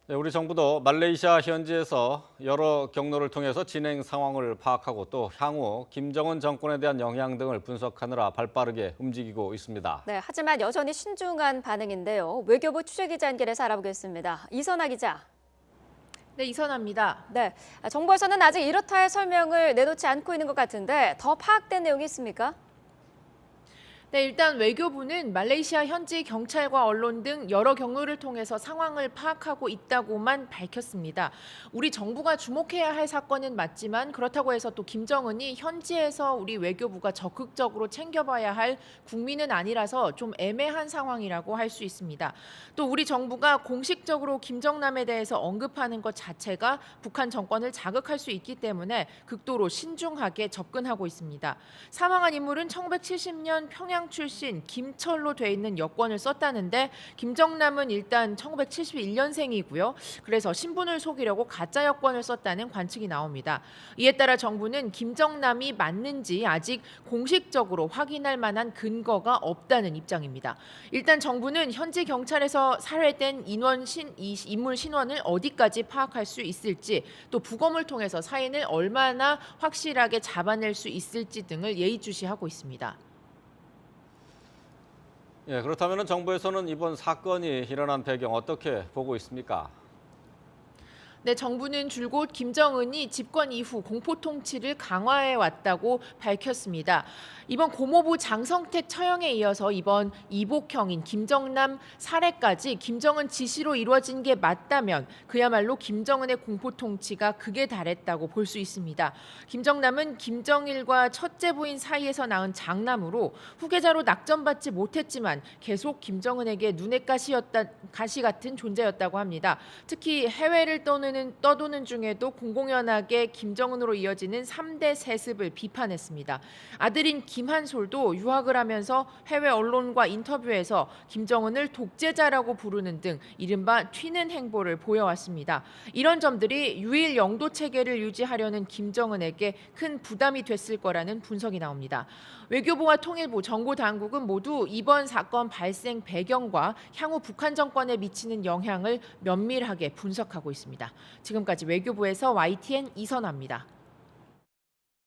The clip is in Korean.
네, 우리 정부도 말레이시아 현지에서 여러 경로를 통해서 진행 상황을 파악하고 또 향후 김정은 정권에 대한 영향 등을 분석하느라 발빠르게 움직이고 있습니다. 네, 하지만 여전히 신중한 반응인데요. 외교부 취재기자 연결해서 알아보겠습니다. 이선아 기자. 네, 이선아입니다. 네, 정부에서는 아직 이렇다 할 설명을 내놓지 않고 있는 것 같은데 더 파악된 내용이 있습니까? 네, 일단 외교부는 말레이시아 현지 경찰과 언론 등 여러 경로를 통해서 상황을 파악하고 있다고만 밝혔습니다. 우리 정부가 주목해야 할 사건은 맞지만 그렇다고 해서 또 김정은이 현지에서 우리 외교부가 적극적으로 챙겨봐야 할 국민은 아니라서 좀 애매한 상황이라고 할 수 있습니다. 또 우리 정부가 공식적으로 김정남에 대해서 언급하는 것 자체가 북한 정권을 자극할 수 있기 때문에 극도로 신중하게 접근하고 있습니다. 사망한 인물은 1970년 평양 출신 김철로 돼 있는 여권을 썼다는데 김정남은 일단 1971년생이고요. 그래서 신분을 속이려고 가짜 여권을 썼다는 관측이 나옵니다. 이에 따라 정부는 김정남이 맞는지 아직 공식적으로 확인할 만한 근거가 없다는 입장입니다. 일단 정부는 현지 경찰에서 살해된 인물 신원을 어디까지 파악할 수 있을지 또 부검을 통해서 사인을 얼마나 확실하게 잡아낼 수 있을지 등을 예의주시하고 있습니다. 예, 그렇다면 정부에서는 이번 사건이 일어난 배경 어떻게 보고 있습니까? 네, 정부는 줄곧 김정은이 집권 이후 공포 통치를 강화해 왔다고 밝혔습니다. 이번 고모부 장성택 처형에 이어서 이번 이복형인 김정남 살해까지 김정은 지시로 이루어진 게 맞다면 그야말로 김정은의 공포 통치가 극에 달했다고 볼 수 있습니다. 김정남은 김정일과 첫째 부인 사이에서 낳은 장남으로 후계자로 낙점받지 못했지만 계속 김정은에게 눈엣 가시 같은 존재였다고 합니다. 특히 해외를 떠도는 중에도 공공연하게 김정은으로 이어지는 3대 세습을 비판했습니다. 아들인 김한솔도 유학을 하면서 해외 언론과 인터뷰에서 김정은을 독재자라고 부르는 등 이른바 튀는 행보를 보여왔습니다. 이런 점들이 유일 영도 체계를 유지하려는 김정은에게 큰 부담이 됐을 거라는 분석이 나옵니다. 외교부와 통일부, 정부 당국은 모두 이번 사건 발생 배경과 향후 북한 정권에 미치는 영향을 면밀하게 분석하고 있습니다. 지금까지 외교부에서 YTN 이선아입니다.